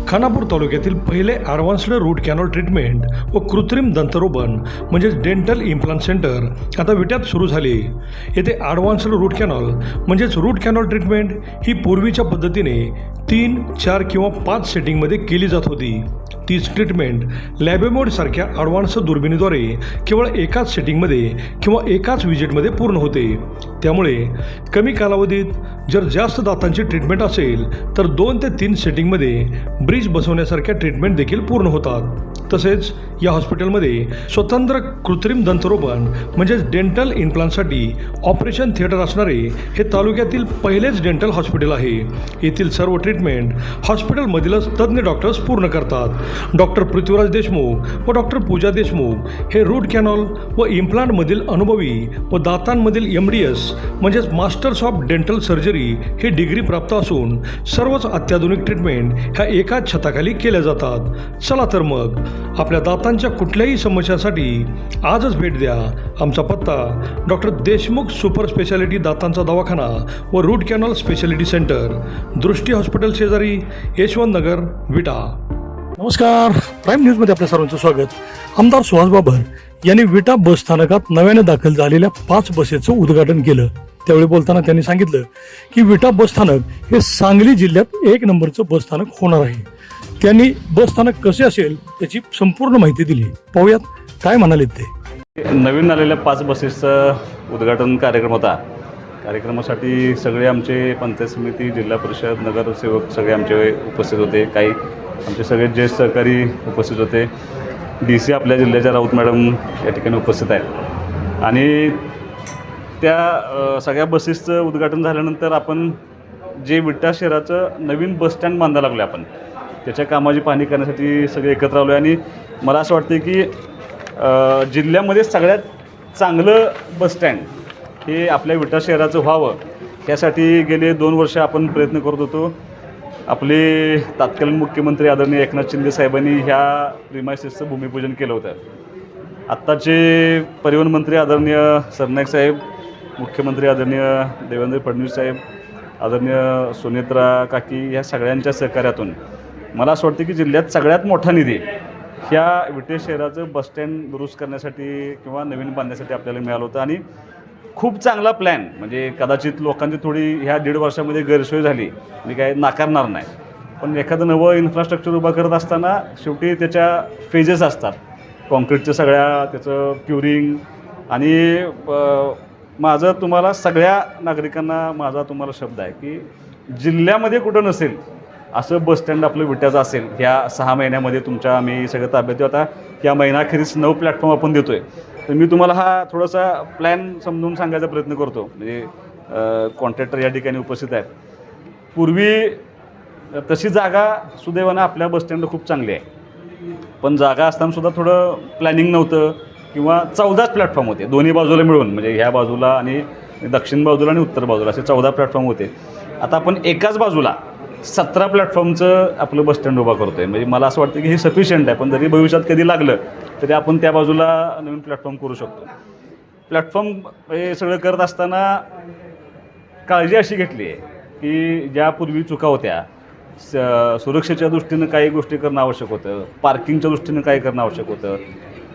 खानापूर तालुक्यातील पहिले advanced route canal treatment व कृत्रिम दंतरोपण म्हणजेच डेंटल इम्प्लांट सेंटर आता विट्यात सुरू झाले. येथे ॲडव्हान्स्ड रूट कॅनॉल म्हणजेच रूट कॅनॉल ट्रीटमेंट ही पूर्वीच्या पद्धतीने 3, 4 किंवा 5 सेटिंगमध्ये केली जात होती. तीच ट्रीटमेंट लॅबेमोडसारख्या ॲडव्हान्स दुर्बिणीद्वारे केवळ एकाच सेटिंगमध्ये किंवा एकाच विजिटमध्ये पूर्ण होते. त्यामुळे कमी कालावधीत जर जास्त दातांची ट्रीटमेंट असेल तर 2 ते 3 सेटिंगमध्ये ब्रिज बसवण्यासारख्या ट्रीटमेंट देखील पूर्ण होतात. तसेच या हॉस्पिटलमध्ये स्वतंत्र कृत्रिम दंतरोपण म्हणजेच डेंटल इम्प्लांटसाठी ऑपरेशन थिएटर असणारे हे तालुक्यातील पहिलेच डेंटल हॉस्पिटल आहे. येथील सर्व ट्रीटमेंट हॉस्पिटलमधीलच तज्ज्ञ डॉक्टर्स पूर्ण करतात. डॉक्टर पृथ्वीराज देशमुख व डॉक्टर पूजा देशमुख हे रूट कॅनॉल व इम्प्लांटमधील अनुभवी व दातांमधील MDS म्हणजेच masters of dental surgery he degree प्राप्त असून सर्वच अत्याधुनिक ट्रीटमेंट ह्या एकाच छताखाली केल्या जातात. चला तर मग आपल्या दातांच्या कुठल्याही समस्यासाठी आजच भेट द्या. आमचा पत्ता डॉक्टर देशमुख सुपर स्पेशालिटी दातांचा दवाखाना व रूट कॅनॉल स्पेशालिटी सेंटर, दृष्टी हॉस्पिटल शेजारी, यशवंत नगर, विटा. नमस्कार, प्राईम न्यूजमध्ये आपल्या सर्वांचं स्वागत. आमदार सुहास बाबर यांनी विटा बस स्थानकात नव्याने दाखल झालेल्या 5 बसेसचं उद्घाटन केलं. त्यावेळी बोलताना त्यांनी सांगितलं की विटा बस स्थानक हे सांगली जिल्ह्यात 1 नंबरचं बस स्थानक होणार आहे. त्यांनी बस स्थानक कसे असेल त्याची संपूर्ण माहिती दिली. पाहूयात काय म्हणाले ते. नवीन आलेल्या 5 बसेसचं उद्घाटन कार्यक्रम होता. कार्यक्रमासाठी सगळे आमचे पंचायत समिती, जिल्हा परिषद, नगरसेवक सगळे आमचे उपस्थित होते. काही आमचे सगळे ज्येष्ठ सहकारी उपस्थित होते. DC आपल्या जिल्ह्याच्या राऊत मॅडम या ठिकाणी उपस्थित आहेत. आणि त्या सगळ्या बसेसचं उद्घाटन झाल्यानंतर आपण जे विटा शहराचं नवीन बसस्टँड बांधायला लागलो आपण त्याच्या कामाची पाहणी करण्यासाठी सगळे एकत्र आलो आहे. आणि मला असं वाटतं की जिल्ह्यामध्ये सगळ्यात चांगलं बसस्टँड हे आपल्या विटा शहराचं व्हावं यासाठी गेले 2 वर्ष आपण प्रयत्न करत होतो. आपले तत्कालीन मुख्यमंत्री आदरणीय एकनाथ शिंदे साहेबांनी ह्या प्रिमायसेसचं भूमिपूजन केलं होतं. आत्ताचे परिवहन मंत्री आदरणीय सरनाईक साहेब, मुख्यमंत्री आदरणीय देवेंद्र फडणवीस साहेब, आदरणीय सुनेत्रा काकी या सगळ्यांच्या सहकार्यातून मला असं वाटतं की जिल्ह्यात सगळ्यात मोठा निधी ह्या विटे शहराचं बसस्टँड दुरुस्त करण्यासाठी किंवा नवीन बांधण्यासाठी आपल्याला मिळालं होतं. आणि खूप चांगला प्लॅन, म्हणजे कदाचित लोकांची थोडी ह्या 1.5 वर्षामध्ये गैरसोय झाली, मी काय नाकारणार नाही, पण एखादं नवं इन्फ्रास्ट्रक्चर उभं करत असताना शेवटी त्याच्या फेजेस असतात. कॉन्क्रीटच्या सगळ्या त्याचं क्युरिंग. आणि माझं तुम्हाला सगळ्या नागरिकांना माझा तुम्हाला शब्द आहे की जिल्ह्यामध्ये कुठं नसेल असं बसस्टँड आपलं विट्याचं असेल. ह्या 6 महिन्यामध्ये तुमच्या आम्ही सगळं ताब्यात देऊ. आता या महिनाखेरीस 9 प्लॅटफॉर्म आपण देतो आहे. तर मी तुम्हाला हा थोडासा प्लॅन समजून सांगायचा प्रयत्न करतो. म्हणजे कॉन्ट्रॅक्टर या ठिकाणी उपस्थित आहेत. पूर्वी तशी जागा सुदैवानं आपल्या बसस्टँडला खूप चांगली आहे, पण जागा असतानासुद्धा थोडं प्लॅनिंग नव्हतं किंवा 14 प्लॅटफॉर्म होते दोन्ही बाजूला मिळून, म्हणजे ह्या बाजूला आणि दक्षिण बाजूला आणि उत्तर बाजूला असे 14 प्लॅटफॉर्म होते. आता आपण एकाच बाजूला 17 प्लॅटफॉर्मचं आपलं बसस्टँड उभा करतो आहे. म्हणजे मला असं वाटतं की हे सफिशियंट आहे, पण जरी भविष्यात कधी लागलं तरी आपण त्या बाजूला नवीन प्लॅटफॉर्म करू शकतो. प्लॅटफॉर्म हे सगळं करत असताना काळजी अशी घेतली आहे की ज्यापूर्वी चुका होत्या, सुरक्षेच्या दृष्टीनं काही गोष्टी करणं आवश्यक होतं, पार्किंगच्या दृष्टीनं काही करणं आवश्यक होतं,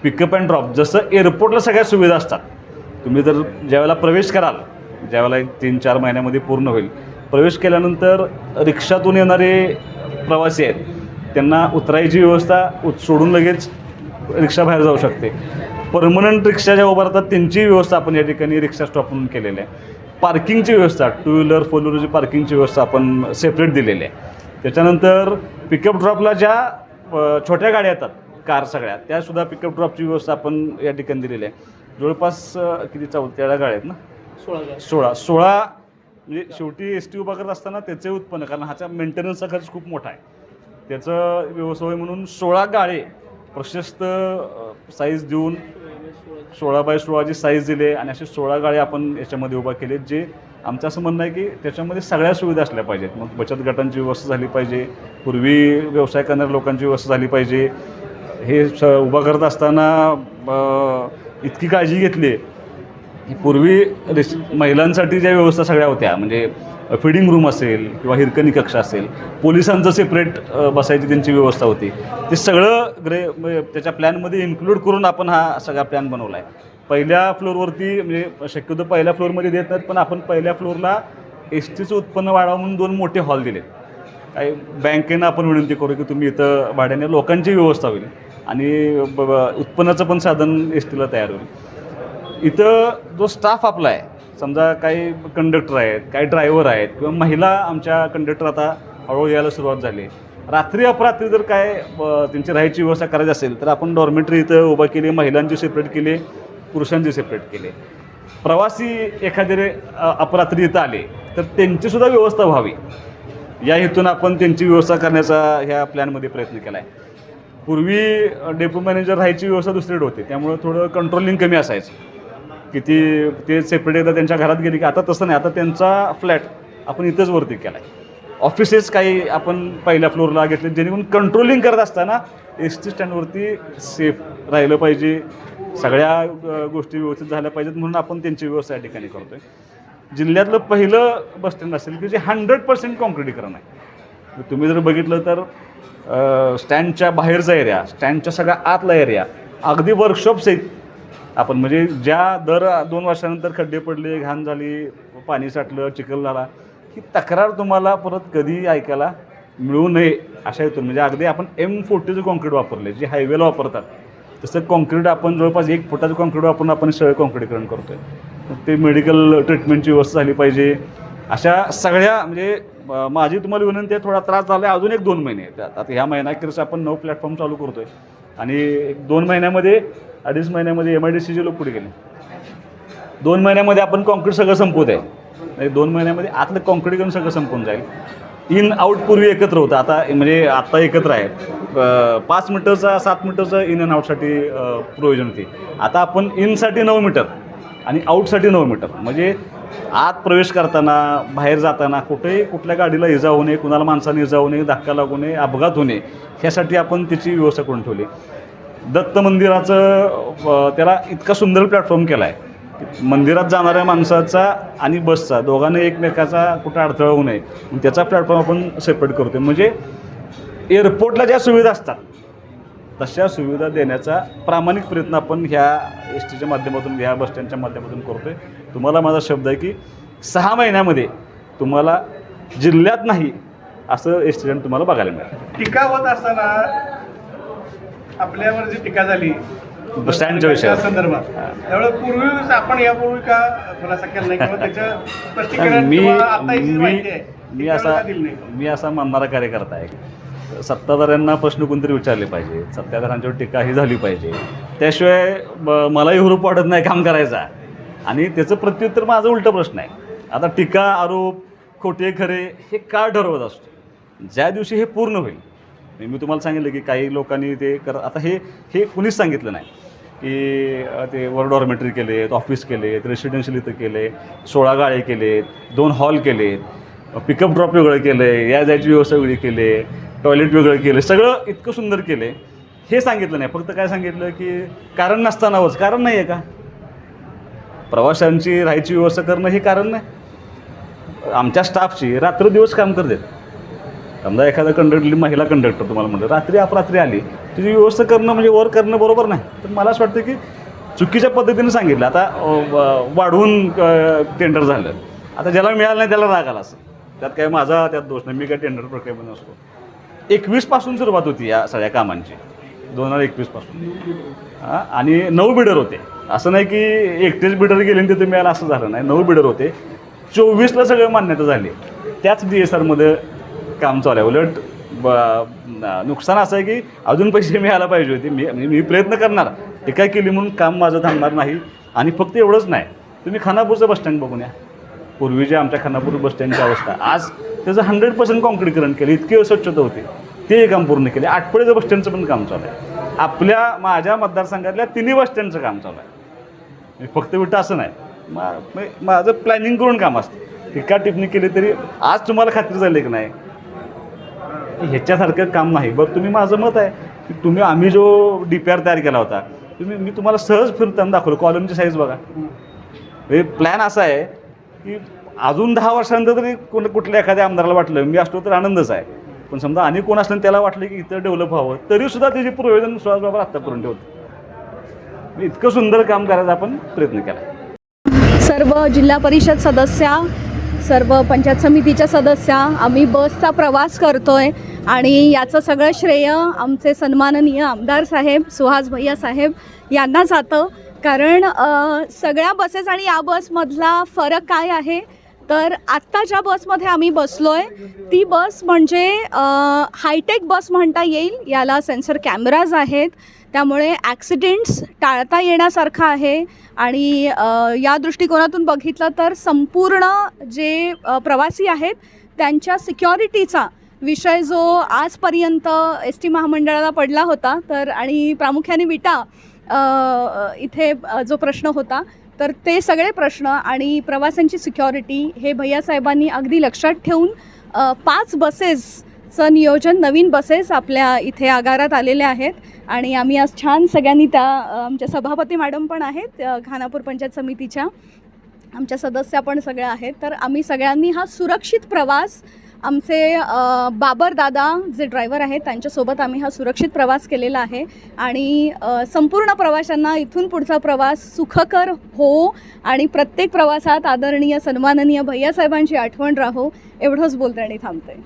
पिकअप अँड ड्रॉप. जसं एअरपोर्टला सगळ्या सुविधा असतात, तुम्ही जर ज्यावेळेला प्रवेश कराल, ज्यावेळेला 3-4 महिन्यामध्ये पूर्ण होईल, प्रवेश केल्यानंतर रिक्षातून येणारे प्रवासी आहेत त्यांना उतरायची व्यवस्था सोडून लगेच रिक्षा बाहेर जाऊ शकते. परमनंट रिक्षा ज्या उभारतात त्यांची व्यवस्था आपण या ठिकाणी रिक्षा स्टॉप म्हणून केलेली आहे. पार्किंगची व्यवस्था, 2 व्हीलर 4 व्हीलरची पार्किंगची व्यवस्था आपण सेपरेट दिलेली आहे. त्याच्यानंतर पिकअप ड्रॉपला ज्या छोट्या गाड्या येतात, कार सगळ्या, त्यासुद्धा पिकअप ड्रॉपची व्यवस्था आपण या ठिकाणी दिलेली आहे. जवळपास किती 14 गाड्या आहेत ना, 16 म्हणजे शेवटी ST उभा करत असताना त्याचे उत्पन्न, कारण ह्याचा मेंटेनन्सचा खर्च खूप मोठा आहे, त्याचं व्यवसाय म्हणून 16 गाडे प्रशस्त साईज देऊन 16x16ची साईज दिली आणि असे 16 गाडे आपण याच्यामध्ये उभा केले. जे आमचं असं म्हणणं आहे की त्याच्यामध्ये सगळ्या सुविधा असल्या पाहिजेत. मग बचत गटांची व्यवस्था झाली पाहिजे, पूर्वी व्यवसाय करणाऱ्या लोकांची व्यवस्था झाली पाहिजे. हे उभा करत असताना इतकी काळजी घेतली पूर्वी महिलांसाठी ज्या व्यवस्था सगळ्या होत्या, म्हणजे फिडिंग रूम असेल किंवा हिरकणी कक्ष असेल, पोलिसांचं सेपरेट बसायची त्यांची व्यवस्था होती, ते सगळं म्हणजे त्याच्या प्लॅनमध्ये इन्क्लूड करून आपण हा सगळा प्लॅन बनवला आहे. पहिल्या फ्लोअरवरती म्हणजे शक्यतो पहिल्या फ्लोअरमध्ये देत नाहीत, पण आपण पहिल्या फ्लोअरला एस टीचं उत्पन्न वाढावं म्हणून 2 मोठे हॉल दिले. काही बँकेनं आपण विनंती करू की तुम्ही इथं भाड्याने लोकांची व्यवस्था होईल आणि उत्पन्नाचं पण साधन एस टीला तयार होईल. इथं जो स्टाफ आपला आहे, समजा काही कंडक्टर आहेत, काही ड्रायव्हर आहेत किंवा महिला आमच्या कंडक्टर आता हळूहळू यायला सुरुवात झाली. रात्री अपरात्री जर काय त्यांची राहायची व्यवस्था करायची असेल तर आपण डॉर्मेटरी इथं उभा केली, महिलांची सेपरेट केली, पुरुषांची सेपरेट केली. प्रवासी एखादे अपरात्री इथं आले तर त्यांचीसुद्धा व्यवस्था व्हावी या हेतून आपण त्यांची व्यवस्था करण्याचा ह्या प्लॅनमध्ये प्रयत्न केला आहे. पूर्वी डेपो मॅनेजर राहायची व्यवस्था दुसरीकडे होती, त्यामुळं थोडं कंट्रोलिंग कमी असायचं की ते सेपरेट एकदा त्यांच्या घरात गेली की आता तसं नाही, आता त्यांचा फ्लॅट आपण इथंच वरती केला आहे. ऑफिसेस काही आपण पहिल्या फ्लोअरला घेतले जेणेकरून कंट्रोलिंग करत असताना एस टी स्टँडवरती सेफ राहिलं पाहिजे, सगळ्या गोष्टी व्यवस्थित झाल्या पाहिजेत म्हणून आपण त्यांची व्यवस्था या ठिकाणी करतो आहे. जिल्ह्यातलं पहिलं बसस्टँड असेल की जे 100% काँक्रिटीकरण आहे. तुम्ही जर बघितलं तर स्टँडच्या बाहेरचा एरिया, स्टँडच्या सगळ्या आतला एरिया, अगदी वर्कशॉप्स आहेत आपण, म्हणजे ज्या दर 2 वर्षानंतर खड्डे पडले, घाण झाली, पाणी साठलं, चिखल झाला, ही तक्रार तुम्हाला परत कधी ऐकायला मिळू नये अशा हेतून म्हणजे अगदी आपण M40चं कॉन्क्रीट वापरले, जे हायवेला वापरतात तसं कॉन्क्रीट आपण जवळपास 1 फुटाचं कॉन्क्रीट वापरून आपण सगळं कॉन्क्रीटीकरण करतो आहे. ते मेडिकल ट्रीटमेंटची व्यवस्था झाली पाहिजे. अशा सगळ्या म्हणजे माझी तुम्हाला विनंती आहे, थोडा त्रास झाला आहे, अजून 1-2 महिने आता ह्या महिन्याखेरीस आपण 9 प्लॅटफॉर्म चालू करतो आहे आणि 2 महिन्यामध्ये 2.5 महिन्यामध्ये MIDCचे लोक पुढे गेले. 2 महिन्यामध्ये आपण कॉन्क्रीट सगळं संपवत आहे. 2 महिन्यामध्ये आतलं कॉन्क्रीटीकरण सगळं संपून जाईल. इन आउट पूर्वी एकत्र होतं, आता म्हणजे आत्ता एकत्र आहे. 5 मीटरचा 7 मीटरचं इन अँड आउटसाठी प्रोव्हिजन होती. आता आपण इनसाठी 9 मीटर आणि आउटसाठी 9 मीटर, म्हणजे आत प्रवेश करताना बाहेर जाताना कुठेही कुठल्या गाडीला इजा होऊ नये, कुणाला माणसाने इजा होऊ नये, धक्का लागू नये, अपघात होऊ नये, ह्यासाठी आपण त्याची व्यवस्था करून ठेवली. दत्त मंदिराचं त्याला इतका सुंदर प्लॅटफॉर्म केला आहे, मंदिरात जाणाऱ्या माणसाचा आणि बसचा दोघांना एकमेकाचा कुठं अडथळा होऊ नये त्याचा प्लॅटफॉर्म आपण सेपरेट करतो. म्हणजे एअरपोर्टला ज्या सुविधा असतात तशा सुविधा देण्याचा प्रामाणिक प्रयत्न आपण ह्या एस टीच्या माध्यमातून, ह्या बसस्टँडच्या माध्यमातून करतो आहे. तुम्हाला माझा शब्द आहे की 6 महिन्यामध्ये तुम्हाला जिल्ह्यात नाही असं एस टी स्टँड तुम्हाला बघायला मिळेल. टीका होत असताना आपल्यावर जी टीका झाली स्टँडच्या विषयात संदर्भात, त्यावेळेस पूर्वी आपण यापूर्वी का खुलासा केला नाही किंवा त्याचं स्पष्टीकरण मी असा मानणारा कार्यकर्ता आहे. सत्ताधाऱ्यांना प्रश्न कोणतरी विचारले पाहिजे, सत्ताधाऱ्यांच्यावर टीका ही झाली पाहिजे, त्याशिवाय मलाही हुरूप वाटत नाही काम करायचा. आणि त्याचं प्रत्युत्तर माझा उलटा प्रश्न आहे. आता टीका, आरोप, खोटे खरे हे का ठरवत असतो? ज्या दिवशी हे पूर्ण होईल, मी तुम्हाला सांगितलं की काही लोकांनी ते आता हे कुणीच सांगितलं नाही की ते वर डॉर्मेटरी केलेत, ऑफिस केलेत, रेसिडेन्शियल इथं केले, 16 गाळे केलेत, 2 हॉल केलेत, पिकअप ड्रॉप वेगळं केलं आहे, या जायची व्यवस्था वेगळी केली, टॉयलेट वेगळं केलं, सगळं इतकं सुंदर केलं आहे. हे सांगितलं नाही. फक्त काय सांगितलं की कारण नसतानाच. कारण नाही आहे का? प्रवाशांची राहायची व्यवस्था करणं हे कारण नाही. आमच्या स्टाफची रात्रदिवस काम करतात. समजा एखादा कंडक्टर, महिला कंडक्टर तुम्हाला म्हणलं रात्री अपरात्री आली, तिची व्यवस्था करणं म्हणजे वर करणं बरोबर नाही. तर मला असं वाटतं की चुकीच्या पद्धतीने सांगितलं. आता वाढवून टेंडर झालं, आता ज्याला मिळालं नाही त्याला राग आला असं, त्यात काय माझा त्यात दोष नाही. मी काय टेंडर प्रक्रिया नसतो. 21 पासून सुरुवात होती या सगळ्या कामांची, 2021 पासून. आणि 9 बिडर होते. असं नाही की एकटेच बिडर गेले आणि तिथे मिळालं असं झालं नाही. 9 बिडर होते. 24ला सगळं मान्यता झाली. त्याच DSRमध्ये काम चालू आहे. उलट नुकसान असं आहे की अजून पैसे मिळायला पाहिजे होते. मी प्रयत्न करणार, टीका केली म्हणून काम माझं थांबणार नाही. आणि फक्त एवढंच नाही, तुम्ही खानापूरचं बसस्टँड बघून या. पूर्वीच्या आमच्या खानापूर बसस्टँडची अवस्था, आज त्याचं 100% काँक्रीटीकरण केलं, इतकी स्वच्छता होती, ते काम पूर्ण केले. आटपाडीचं बसस्टँडचं पण काम चालू आहे. माझ्या मतदारसंघातल्या 3 बसस्टँडचं काम चालू आहे. फक्त विटा असं नाही, माझं प्लॅनिंग करून काम असतं. टीका टिप्पणी केली तरी आज तुम्हाला खात्री झाली की नाही ह्याच्यासारखं काम नाही. बरं, तुम्ही, माझं मत आहे की आम्ही जो DPR तयार केला होता, मी तुम्हाला सहज फिरताना दाखवलं. कॉलमची साईज बघा, हे प्लॅन असा आहे की अजून 10 वर्षानंतर तरी कुठल्या एखाद्या आमदाराला वाटलं मी असतो तर आनंदच आहे, पण समजा आणि कोण असलं त्याला वाटलं की इथं डेव्हलप व्हावं तरीसुद्धा त्याचे प्रयोजन सुहासबाबा आत्ता करून ठेवतो. इतकं सुंदर काम करायचा आपण प्रयत्न केला. सर्व जिल्हा परिषद सदस्या, सर्व पंचायत समितीच्या सदस्या आम्ही बसचा प्रवास करतोय आणि याचं सगळं श्रेय आमचे सन्माननीय आमदार साहेब सुहास भैया साहेब यांना जातं. कारण सगळ्या बसेस आणि या बसमधला फरक काय आहे तर आत्ता ज्या बसमध्ये आम्ही बसलो आहे ती बस म्हणजे हायटेक बस म्हणता येईल. याला सेन्सर कॅमेराज आहेत, त्यामुळे ॲक्सिडेंट्स टाळता येण्यासारखं आहे. आणि या दृष्टिकोनातून बघितलं तर संपूर्ण जे प्रवासी आहेत त्यांच्या सिक्युरिटीचा विषय जो आजपर्यंत एस टी महामंडळाला पडला होता तर आणि प्रामुख्याने विटा इथे जो प्रश्न होता तर ते सगळे प्रश्न आणि प्रवाशांची सिक्युरिटी हे भैयासाहेबांनी अगदी लक्षात ठेवून 5 बसेसचं नियोजन, नवीन बसेस आपल्या इथे आगारात आलेल्या आहेत. आणि आम्ही आज छान सगळ्यांनी त्या आमच्या सभापती मॅडम पण आहेत खानापूर पंचायत समितीच्या, आमच्या सदस्या पण सगळ्या आहेत. तर आम्ही सगळ्यांनी हा सुरक्षित प्रवास आमचे बाबर दादा जे ड्रायव्हर आहेत त्यांच्यासोबत आम्ही हा सुरक्षित प्रवास केलेला आहे. आणि संपूर्ण प्रवाशांना इथून पुढचा प्रवास सुखकर हो आणि प्रत्येक प्रवासात आदरणीय सन्माननीय भैयासाहेबांची आठवण राहो एवढंच बोलते आणि थांबते.